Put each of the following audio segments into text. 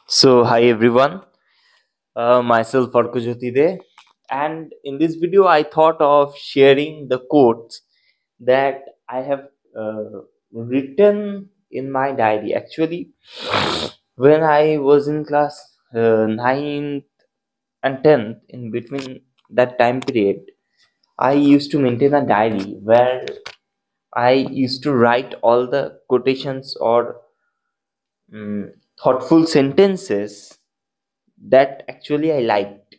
So, hi everyone, myself Arko De, and in this video, I thought of sharing the quotes that I have written in my diary. Actually, when I was in class 9th and 10th, in between that time period, I used to maintain a diary where I used to write all the quotations or thoughtful sentences that actually I liked,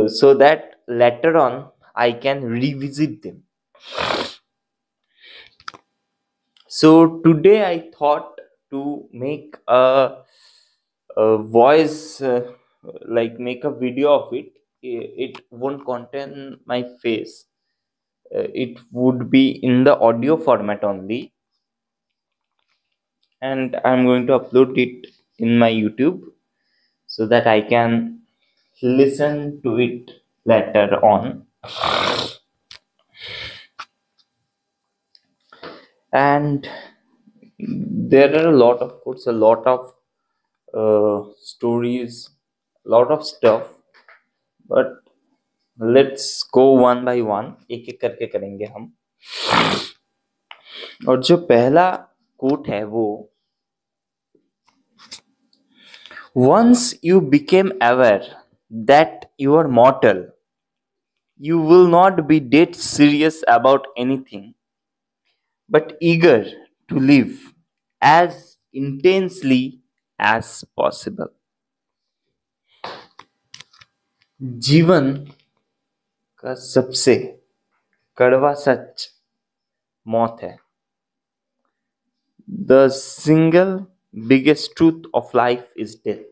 so that later on I can revisit them. So today I thought to make a voice, like make a video of it. It won't contain my face. It would be in the audio format only, and I'm going to upload it in my YouTube so that I can listen to it later on. And there are a lot of quotes, a lot of stories, a lot of stuff, but let's go one by one, एक एक करके करेंगे हम. और जो पहला coat है वो, once you became aware that you are mortal, you will not be dead serious about anything but eager to live as intensely as possible. जीवन का सबसे कड़वा सच मौत है. The single biggest truth of life is death.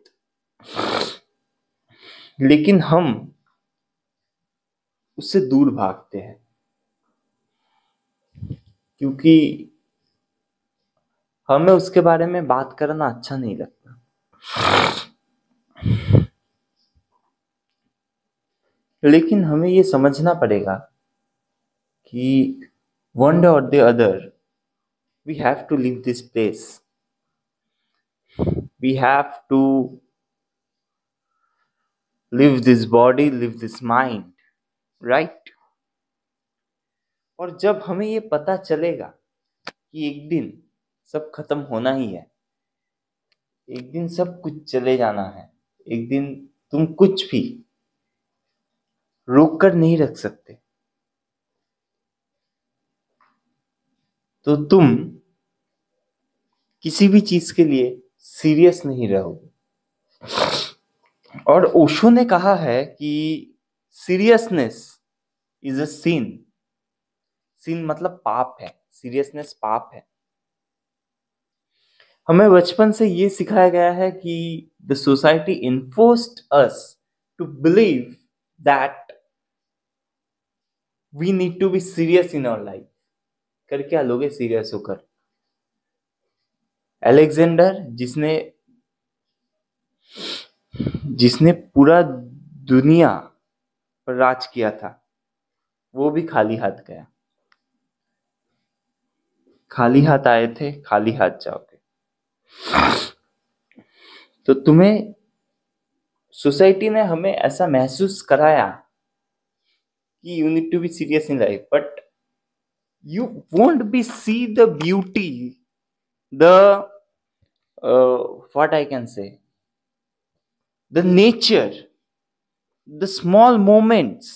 लेकिन हम उससे दूर भागते हैं क्योंकि हमें उसके बारे में बात करना अच्छा नहीं लगता. लेकिन हमें ये समझना पड़ेगा कि one day or the other we have to leave this place. We have to leave this body, leave this mind, right? और जब हमें ये पता चलेगा कि एक दिन सब खत्म होना ही है, एक दिन सब कुछ चले जाना है, एक दिन तुम कुछ भी रोक कर नहीं रख सकते, तो तुम किसी भी चीज के लिए सीरियस नहीं रहोगे. और ओशो ने कहा है कि सीरियसनेस इज अ सिन. सिन मतलब पाप है, सीरियसनेस पाप है. हमें बचपन से ये सिखाया गया है कि the society enforced us to believe that we need to be serious in our life. कर क्या लोगे सीरियस होकर? अलेक्जेंडर, जिसने जिसने पूरा दुनिया पर राज किया था, वो भी खाली हाथ गया. खाली हाथ आए थे, खाली हाथ जाओगे. तो तुम्हें सोसाइटी ने हमें ऐसा महसूस कराया कि you need to be serious in life, but you won't be see the beauty, the what I can say, the nature, the small moments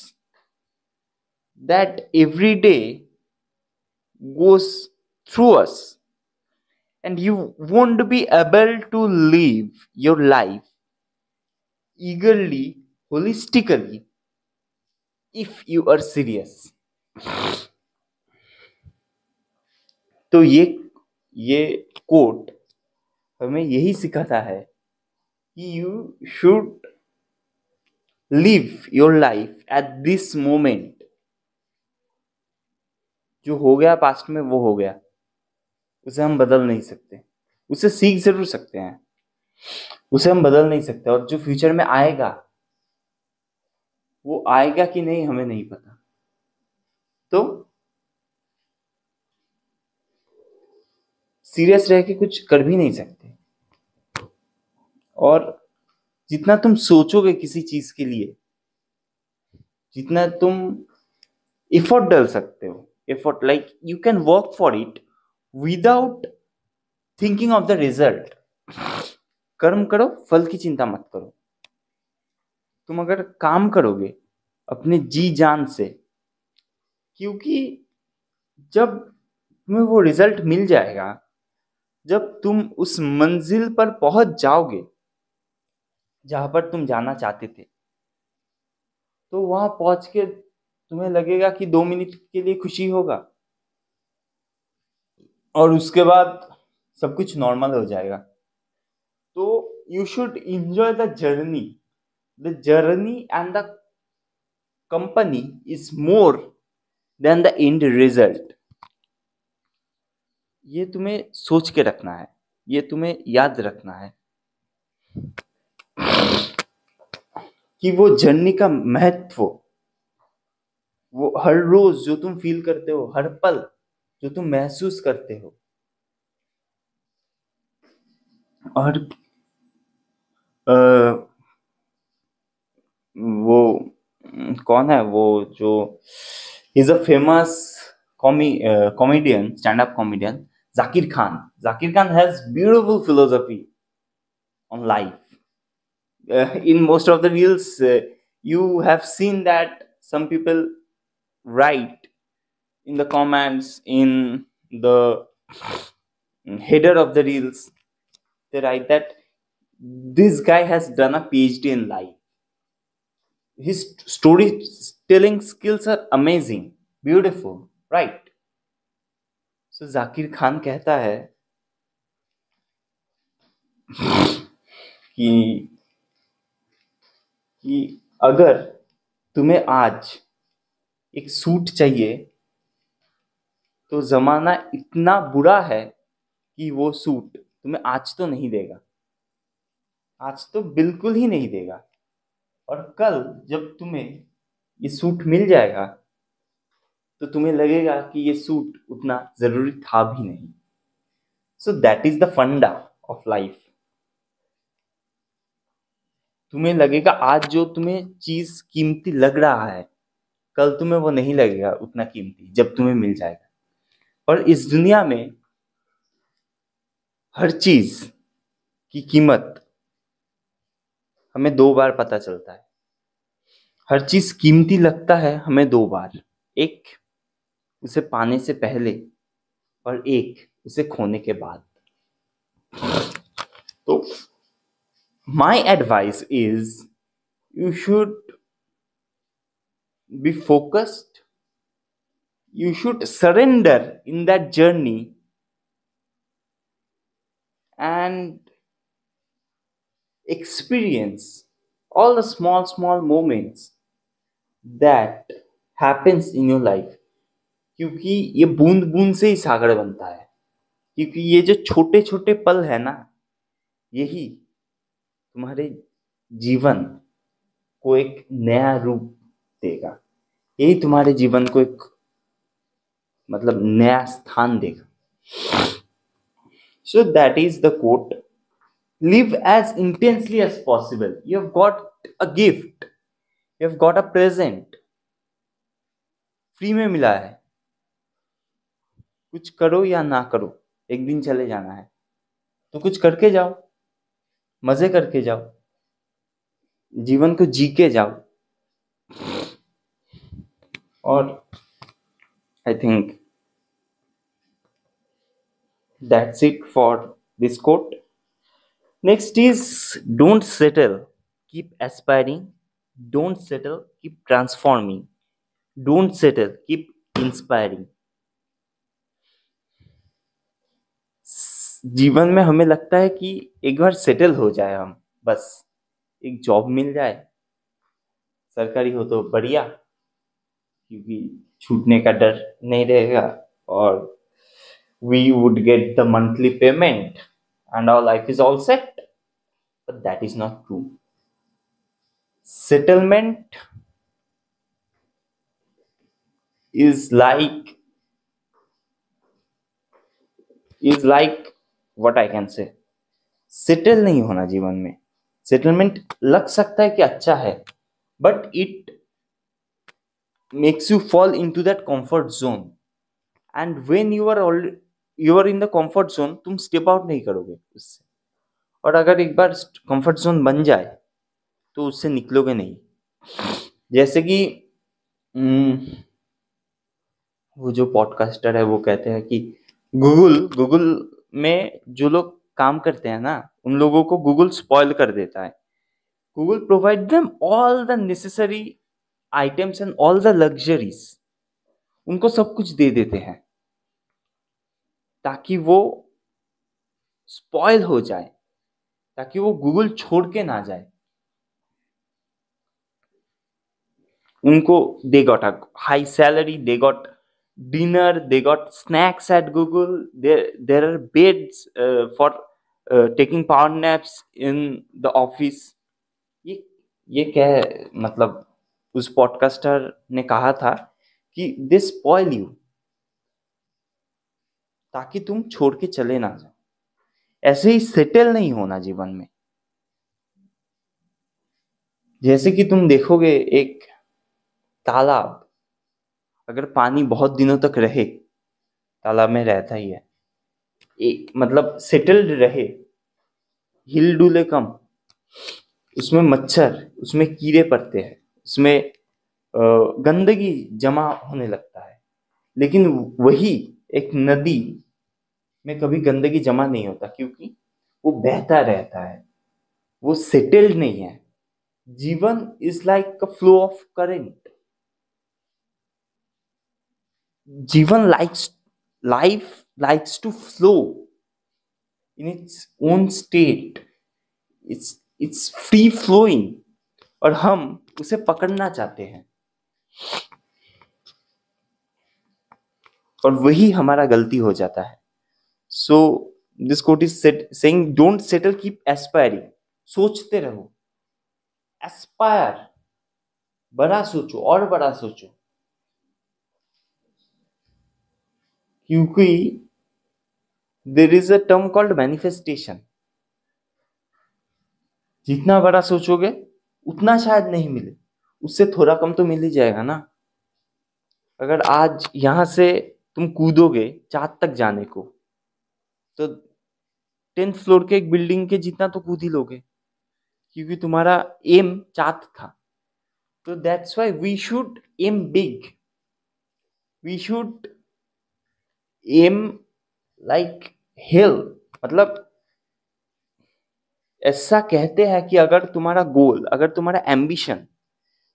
that every day goes through us, and you won't be able to live your life eagerly, holistically, if you are serious. तो ये coat हमें यही सिखाता है कि you should live your life at this moment. जो हो गया पास्ट में वो हो गया, उसे हम बदल नहीं सकते. उसे सीख जरूर सकते हैं, उसे हम बदल नहीं सकते. और जो फ्यूचर में आएगा, वो आएगा कि नहीं हमें नहीं पता. तो सीरियस रह के कुछ कर भी नहीं सकते. और जितना तुम सोचोगे किसी चीज के लिए, जितना तुम एफर्ट डाल सकते हो, effort like you can work for it without thinking of the result. कर्म करो, फल की चिंता मत करो। तुम अगर काम करोगे अपने जी जान से, क्योंकि जब तुम्हें वो रिजल्ट मिल जाएगा, जब तुम उस मंजिल पर पहुंच जाओगे जहां पर तुम जाना चाहते थे, तो वहां पहुंच के तुम्हें लगेगा कि 2 मिनट के लिए खुशी होगा और उसके बाद सब कुछ नॉर्मल हो जाएगा। तो you should enjoy the journey and the company is more than the end result. ये तुम्हें सोच के रखना है, ये तुम्हें याद रखना है कि वो जर्नी का महत्व, वो हर रोज जो तुम फील करते हो, हर पल जो तुम महसूस करते हो, और वो कौन है वो जो is a famous comedian, stand up comedian, Zakir Khan. Zakir Khan has beautiful philosophy on life. In most of the reels, you have seen that some people write in the comments, in the header of the reels, they write that this guy has done a PhD in life. His storytelling skills are amazing, beautiful, right? So Zakir Khan कहता है कि अगर तुम्हें आज एक suit चाहिए, तो जमाना इतना बुरा है कि वो सूट तुम्हें आज तो नहीं देगा, आज तो बिल्कुल ही नहीं देगा। और कल जब तुम्हें ये सूट मिल जाएगा, तो तुम्हें लगेगा कि ये सूट उतना जरूरी था भी नहीं। सो दैट इज द फंडा ऑफ लाइफ। तुम्हें लगेगा आज जो तुम्हें चीज कीमती लग रहा है, कल तुम्हें वो नहीं लगेगा उतना कीमती जब तुम्हें मिल जाएगा। और इस दुनिया में हर चीज की कीमत हमें 2 बार पता चलता है। हर चीज कीमती लगता है हमें 2 बार, एक उसे पाने से पहले और एक उसे खोने के बाद। तो my advice is you should be focused, you should surrender in that journey and experience all the small moments that happens in your life। क्योंकि ये बूंद बूंद से ही सागर बनता है, क्योंकि ये जो छोटे छोटे पल है ना, यही तुम्हारे जीवन को एक नया रूप देगा, यही तुम्हारे जीवन को एक मतलब नया स्थान देगा। So that is the quote. Live as intensely as possible. You have got a gift. You have got a present. Free में मिला है, कुछ करो या ना करो, एक दिन चले जाना है, तो कुछ करके जाओ, मजे करके जाओ, जीवन को जी के जाओ। और I think that's it for this quote. Next is don't settle, keep aspiring. Don't settle, keep transforming. Don't settle, keep inspiring. जीवन में हमें लगता है कि एक बार सेटल हो जाए हम, बस एक जॉब मिल जाए, सरकारी हो तो बढ़िया, क्योंकि छूटने का डर नहीं रहेगा, और we would get the monthly payment and our life is all set. But that is not true. Settlement is like what I can say, settle नहीं होना जीवन में, सेटलमेंट लग सकता है कि अच्छा है, but it makes you fall into that comfort zone, and when you are in the comfort zone, तुम स्टेप आउट नहीं करोगे उससे। और अगर एक बार कंफर्ट जोन बन जाए तो उससे निकलोगे नहीं। जैसे कि वो जो पॉडकास्टर है वो कहते हैं कि गूगल में जो लोग काम करते हैं ना, उन लोगों को गूगल स्पॉइल कर देता है। Google provide them all the necessary items and all the luxuries, उनको सब कुछ दे देते हैं ताकि वो स्पॉइल हो जाए, ताकि वो गूगल छोड़ के ना जाए। उनको they got a high salary, they got dinner, they got snacks at Google, there are beds for taking power naps in the office। ये ये क्या है, मतलब उस पॉडकास्टर ने कहा था कि दे स्पॉइल यू, ताकि तुम छोड़ के चले ना जाओ। ऐसे ही सेटल नहीं होना जीवन में। जैसे कि तुम देखोगे एक तालाब, अगर पानी बहुत दिनों तक रहे, तालाब में रहता ही है, एक मतलब सेटल्ड रहे, हिल डुले कम, उसमें मच्छर, उसमें कीड़े पड़ते हैं, उसमें गंदगी जमा होने लगता है। लेकिन वही एक नदी में कभी गंदगी जमा नहीं होता, क्योंकि वो बहता रहता है, वो सेटल्ड नहीं है। Jeevan is like a flow of current. Jeevan life likes to flow in its own state, it's free flowing, और हम उसे पकड़ना चाहते हैं, और वही हमारा गलती हो जाता है। So this quote is saying don't settle, keep aspiring. सोचते रहो, एस्पायर, बड़ा सोचो और बड़ा सोचो, क्योंकि there is a term called manifestation. जितना बड़ा सोचोगे उतना शायद नहीं मिले, उससे थोड़ा कम तो मिल ही जाएगा ना। अगर आज यहां से तुम कूदोगे चाँद तक जाने को, तो 10th फ्लोर के एक बिल्डिंग के जितना तो कूद ही लोगे, क्योंकि तुम्हारा एम चाँद था। तो that's why we should aim big, we should aim like hill. मतलब ऐसा कहते हैं कि अगर तुम्हारा गोल, अगर तुम्हारा एम्बिशन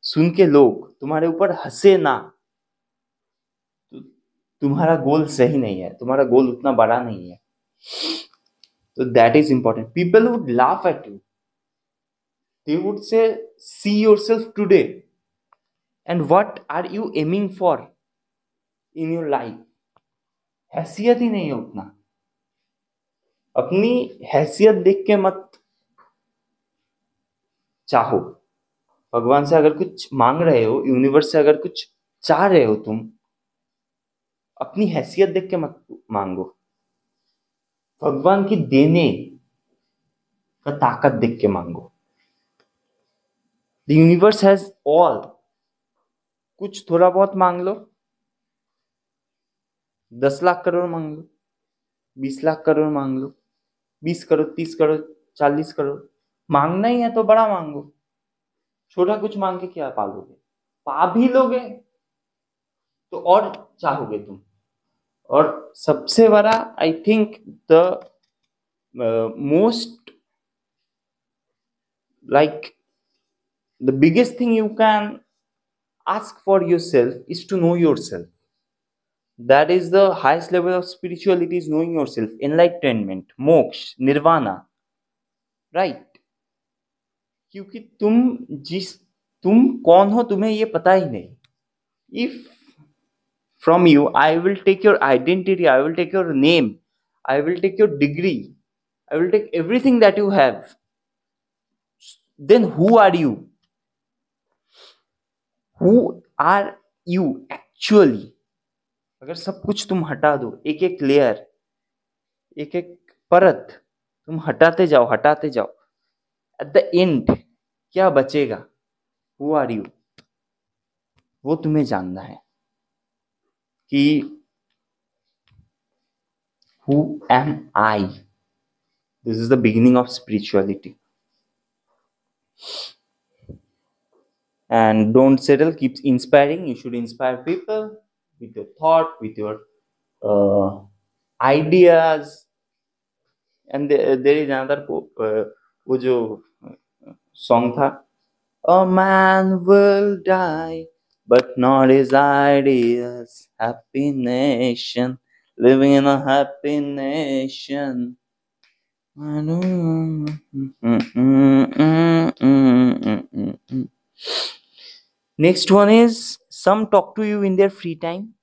सुन के लोग तुम्हारे ऊपर हंसे ना, तो तुम्हारा गोल सही नहीं है, तुम्हारा गोल उतना बड़ा नहीं है। तो that is important. People would laugh at you, they would say see yourself today and what are you aiming for in your life। हैसियत ही नहीं है उतना। अपनी हैसियत देख के मत चाहो। भगवान से अगर कुछ मांग रहे हो, यूनिवर्स से अगर कुछ चाह रहे हो, तुम अपनी हैसियत देख के मत मांगो, भगवान की देने का ताकत देख के मांगो। The universe has all. कुछ थोड़ा बहुत मांग लो, 10 लाख करोड़ मांग लो, 20 लाख करोड़ मांग लो, 20 करोड़, 30 करोड़, 40 करोड़। मांगना ही है तो बड़ा मांगो। छोटा कुछ मांग के क्या पालोगे? पा भी लोगे तो और चाहोगे तुम। और सबसे बड़ा, I think the most like the biggest thing you can ask for yourself is to know yourself. That is the highest level of spirituality, is knowing yourself, enlightenment, moksha, nirvana, right? क्योंकि तुम कौन हो तुम्हें ये पता ही नहीं। if from you I will take your identity, I will take your name, I will take your degree, I will take everything that you have, then who are you? Who are you actually? अगर सब कुछ तुम हटा दो, एक एक layer, एक एक परत तुम हटाते जाओ, हटाते जाओ, एट द एंड क्या बचेगा? Who are you? वो तुम्हें जानना है कि who am I. This is the beginning of spirituality. And don't settle, keep inspiring. You should inspire people with your thought, with your uh, ideas. And there is another वो जो song था, a man will die but not his ideas, happy nation, living in a happy nation. Next one is, some talk to you in their free time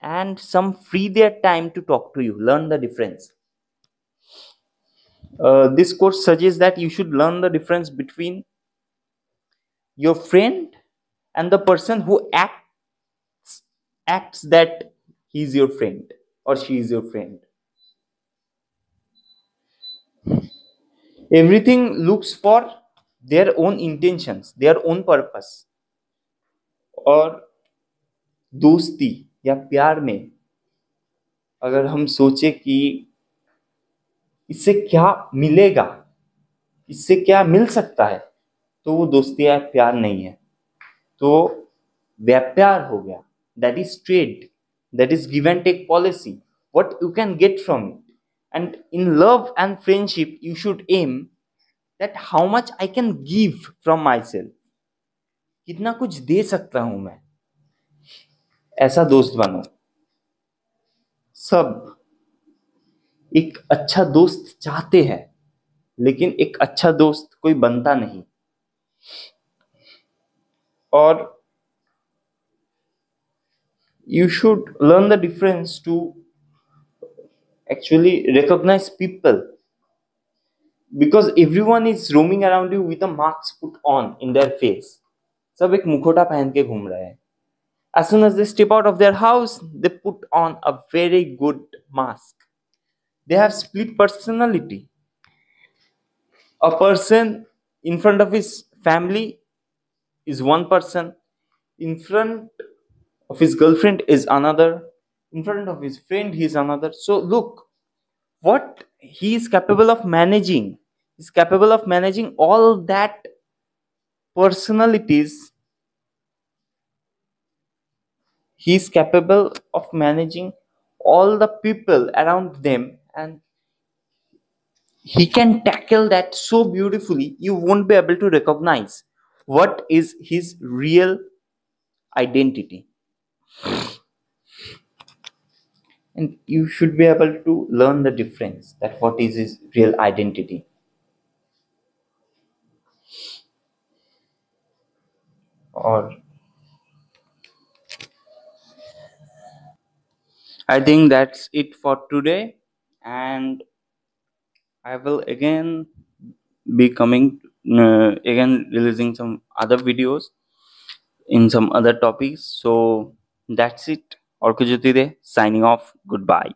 and some free their time to talk to you. Learn the difference. This course suggests that you should learn the difference between your friend and the person who acts that he is your friend or she is your friend. Everything looks for their own intentions, their own purpose. और दोस्ती या प्यार में अगर हम सोचे कि इससे क्या मिलेगा, इससे क्या मिल सकता है, तो वो दोस्ती या प्यार नहीं है, तो व्यापार हो गया. That is trade, that is give and take policy. What you can get from it. And in love and friendship you should aim that how much I can give from myself. कितना कुछ दे सकता हूं मैं. ऐसा दोस्त बनो. सब एक अच्छा दोस्त चाहते हैं, लेकिन एक अच्छा दोस्त कोई बनता नहीं. और you should learn the difference to actually recognize people, because everyone is roaming around you with a mask put on in their face. सब एक मुखोटा पहन के घूम रहे हैं. As soon as they step out of their house, they put on a very good mask. They have split personality. A person in front of his family is one person, in front of his girlfriend is another, in front of his friend he is another. So look what he is capable of managing. He's capable of managing all that personalities. He is capable of managing all the people around them, and he can tackle that so beautifully you won't be able to recognize what is his real identity. And you should be able to learn the difference, that what is his real identity. Or I think that's it for today, and I will again be coming again releasing some other videos in some other topics. So that's it. Orkujotide signing off. Goodbye.